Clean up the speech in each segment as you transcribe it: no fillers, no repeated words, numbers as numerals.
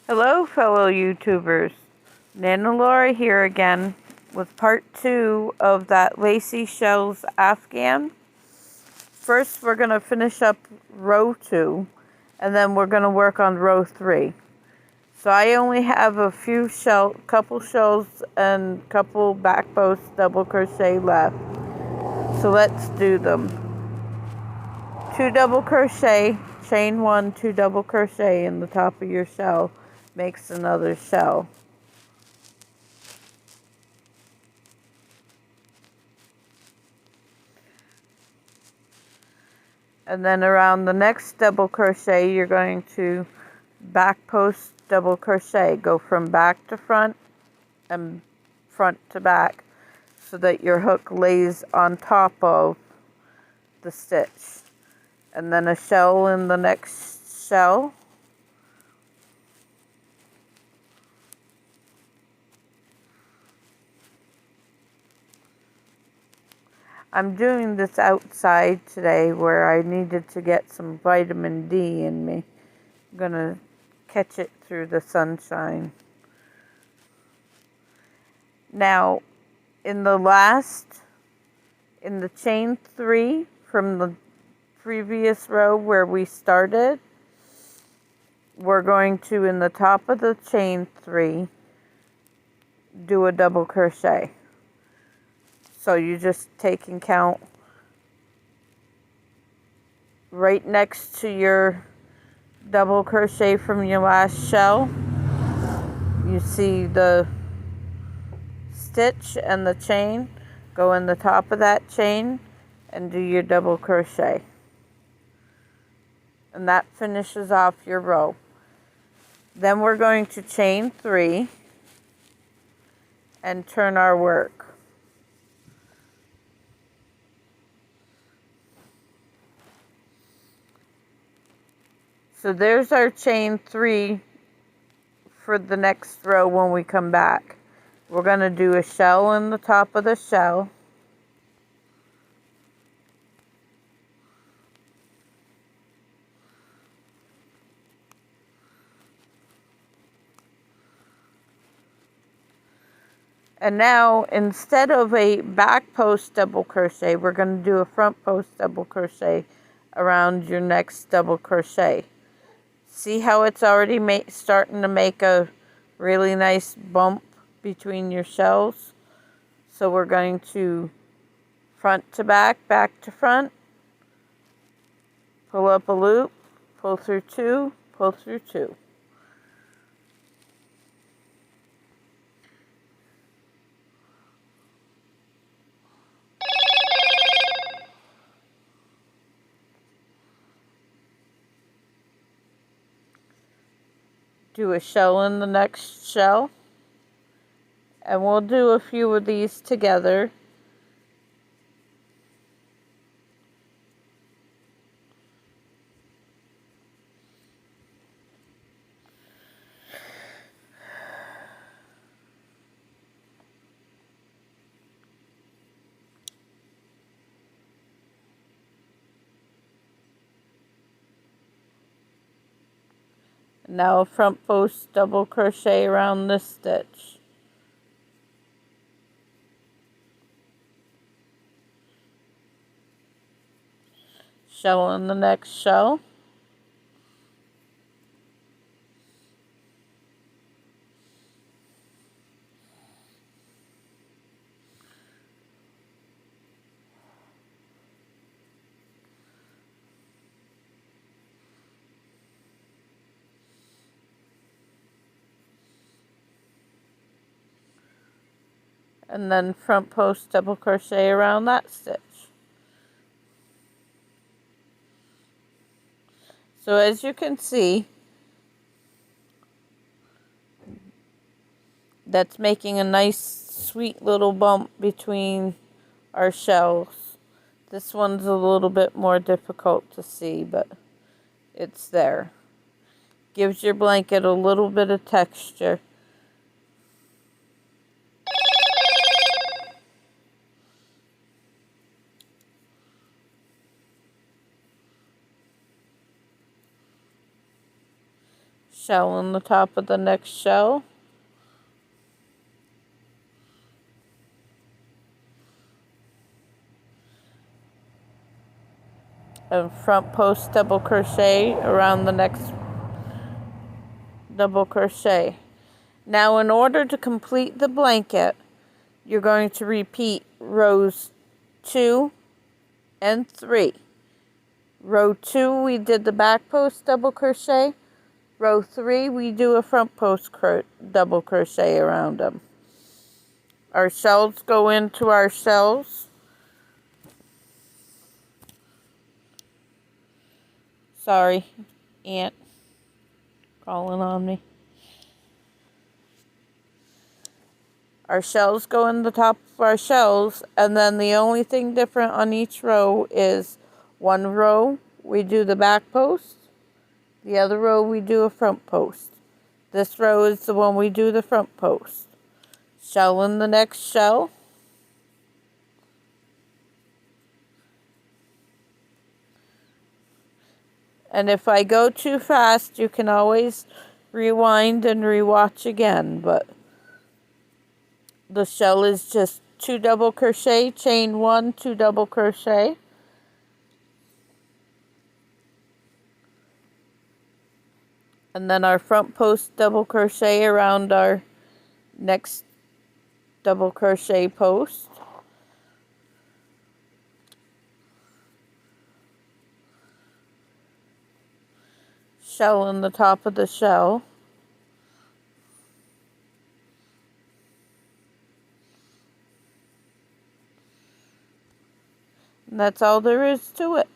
Hello fellow YouTubers, Nana Laura here again with part 2 of that Lacy Shells Afghan. First we're going to finish up row 2 and then we're going to work on row 3. So I only have a few couple shells and couple back post double crochet left. So let's do them. 2 double crochet, chain 1, 2 double crochet in the top of your shell makes another shell. And then around the next double crochet, you're going to back post double crochet. Go from back to front and front to back so that your hook lays on top of the stitch. And then a shell in the next shell. I'm doing this outside today where I needed to get some vitamin D in me. I'm going to catch it through the sunshine. Now, in the chain 3 from the previous row where we started, we're going to, in the top of the chain 3, do a double crochet. So you just take and count right next to your double crochet from your last shell. You see the stitch and the chain. Go in the top of that chain and do your double crochet. And that finishes off your row. Then we're going to chain 3 and turn our work. So there's our chain 3 for the next row when we come back. We're going to do a shell in the top of the shell. And now, instead of a back post double crochet, we're going to do a front post double crochet around your next double crochet. See how it's already starting to make a really nice bump between your shells? So we're going to front to back to front, pull up a loop, pull through 2, pull through 2. Do a shell in the next shell, and we'll do a few of these together. Now a front post double crochet around this stitch. Shell in the next shell. And then front post double crochet around that stitch. So as you can see, that's making a nice sweet little bump between our shells. This one's a little bit more difficult to see, but it's there. Gives your blanket a little bit of texture. shell on the top of the next shell, and front post double crochet around the next double crochet. Now in order to complete the blanket, you're going to repeat rows 2 and 3. Row 2 we did the back post double crochet. Row 3 we do a front post double crochet around them. Our shells go into our shells. Sorry, ant crawling on me. Our shells go in the top of our shells, and then the only thing different on each row is one row we do the back post, the other row we do a front post. This row is the one we do the front post. Shell in the next shell. And if I go too fast, you can always rewind and rewatch again, but the shell is just 2 double crochet, chain 1, 2 double crochet. And then our front post double crochet around our next double crochet post. Shell in the top of the shell. And that's all there is to it.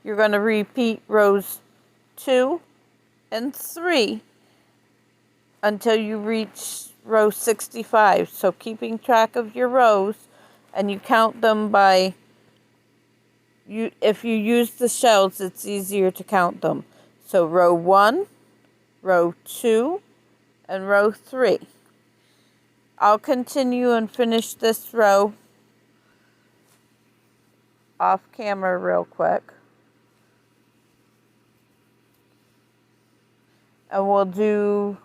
You're going to repeat rows 2 and 3 until you reach row 65. So keeping track of your rows, and you count them by, if you use the shells, it's easier to count them. So row 1, row 2, and row 3. I'll continue and finish this row off camera real quick. And we'll do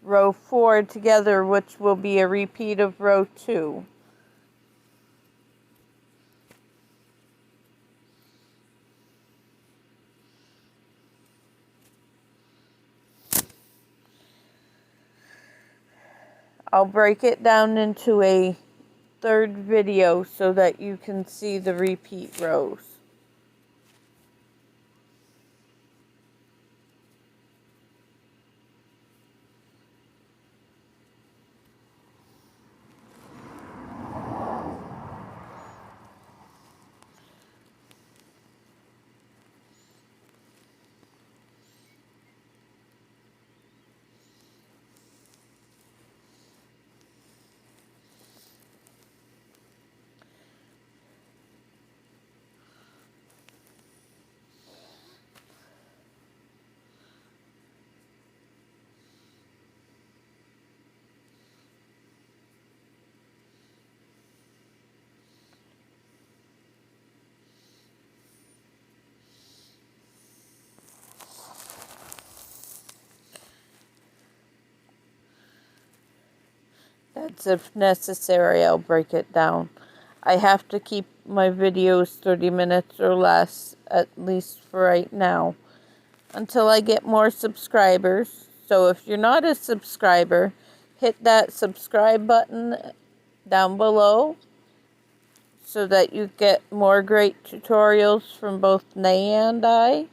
row 4 together, which will be a repeat of row 2. I'll break it down into a third video so that you can see the repeat rows. That's if necessary, I'll break it down. I have to keep my videos 30 minutes or less, at least for right now, until I get more subscribers. So if you're not a subscriber, hit that subscribe button down below so that you get more great tutorials from both Nay and I.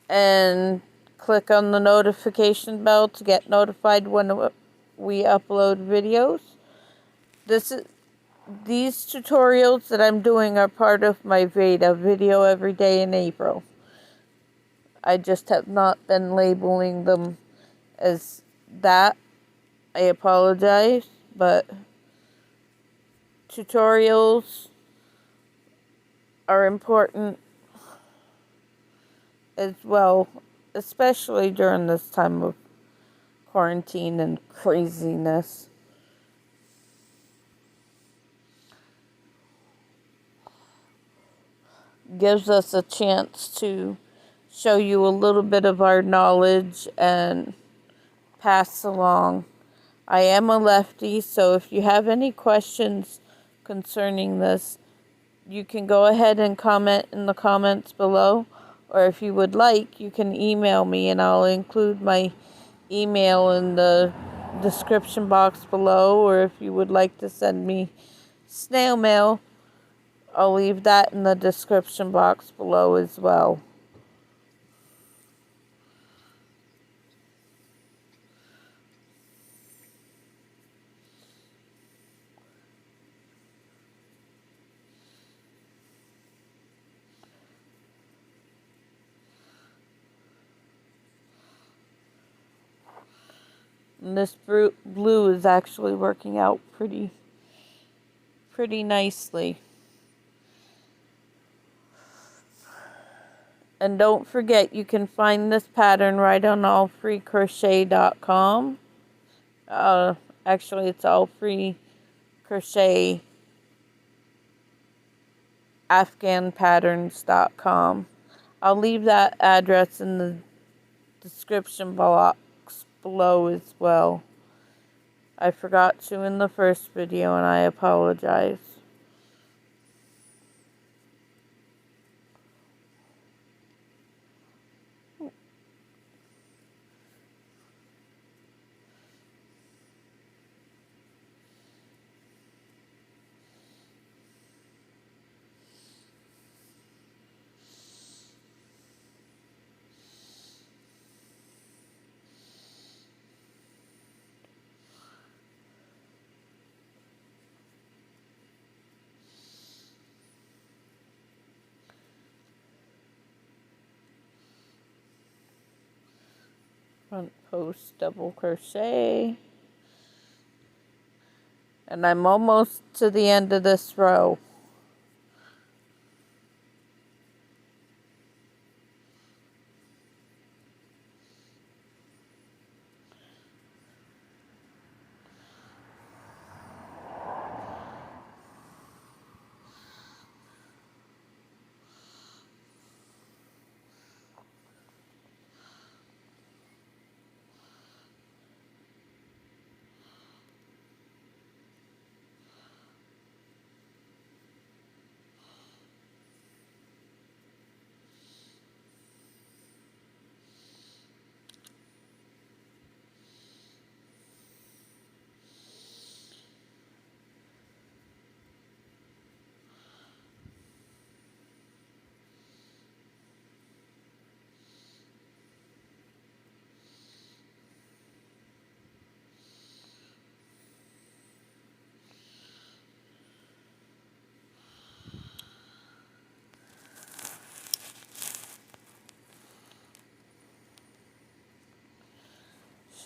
And click on the notification bell to get notified when we upload videos. These tutorials that I'm doing are part of my Veda video every day in April. I just have not been labeling them as that. I apologize, but tutorials are important as well, especially during this time of quarantine and craziness. Gives us a chance to show you a little bit of our knowledge and pass along. I am a lefty, so if you have any questions concerning this, you can go ahead and comment in the comments below, or if you would like, you can email me, and I'll include my email in the description box below, or if you would like to send me snail mail, I'll leave that in the description box below as well. And this blue is actually working out pretty nicely. And don't forget, you can find this pattern right on allfreecrochet.com. Actually, it's allfreecrochet afghanpatterns.com. I'll leave that address in the description box below as well. I forgot to in the first video, and I apologize. Front post double crochet, and I'm almost to the end of this row.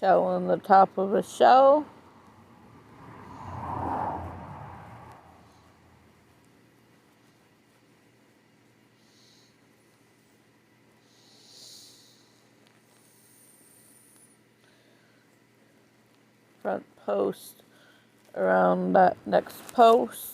Shell on the top of a shell. Front post around that next post.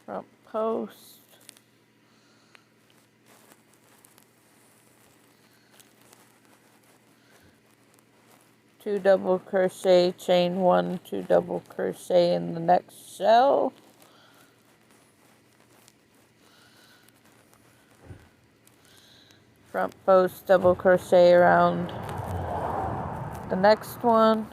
Front post. Two double crochet, chain one, two double crochet in the next shell. Front post double crochet around the next one.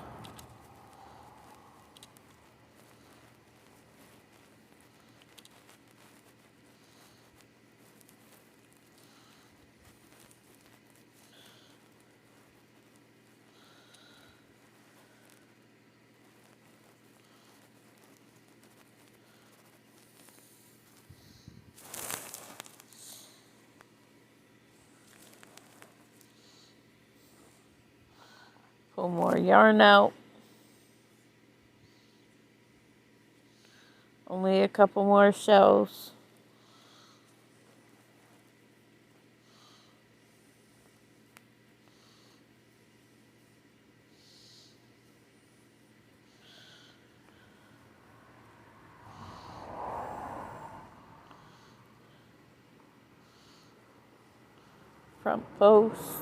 Pull more yarn out. Only a couple more shells. Front post.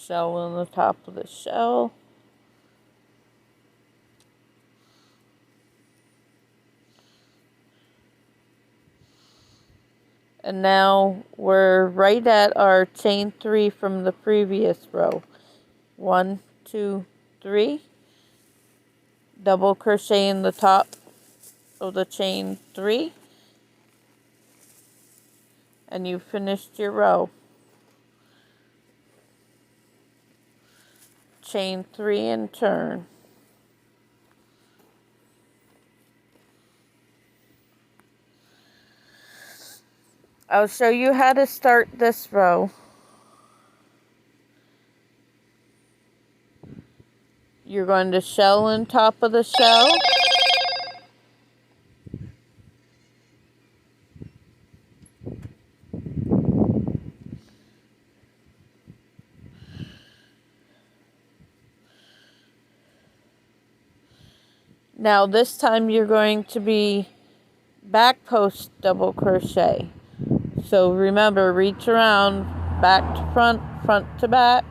Shell on the top of the shell. And now we're right at our chain 3 from the previous row. 1, 2, 3. Double crochet in the top of the chain 3. And you finished your row. Chain 3 and turn. I'll show you how to start this row. You're going to shell on top of the shell. Now this time you're going to be back post double crochet. So remember, reach around back to front, front to back.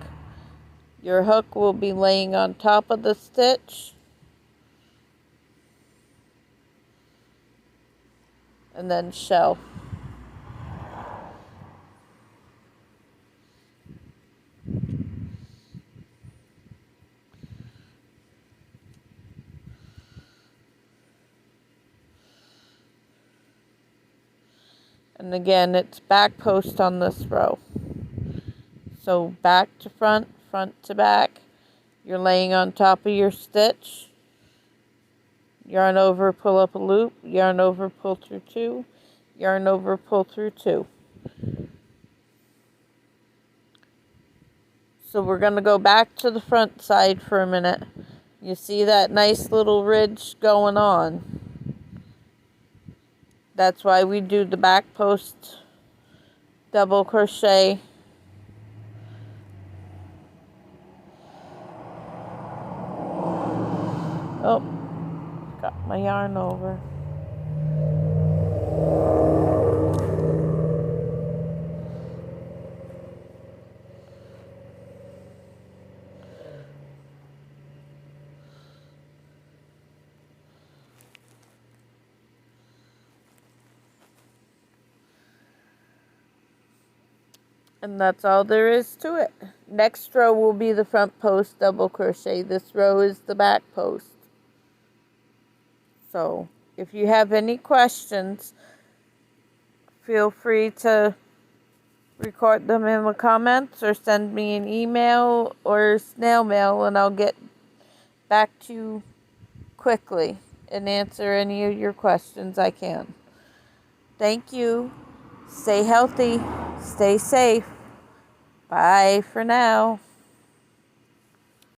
Your hook will be laying on top of the stitch. And then shell. And again, it's back post on this row. So back to front, front to back. You're laying on top of your stitch. Yarn over, pull up a loop. Yarn over, pull through 2. Yarn over, pull through 2. So we're going to go back to the front side for a minute. You see that nice little ridge going on. That's why we do the back post double crochet. Oh, got my yarn over. And that's all there is to it. Next row will be the front post double crochet. This row is the back post. So if you have any questions, feel free to record them in the comments or send me an email or snail mail, and I'll get back to you quickly and answer any of your questions I can. Thank you. Stay healthy. Stay safe. Bye for now.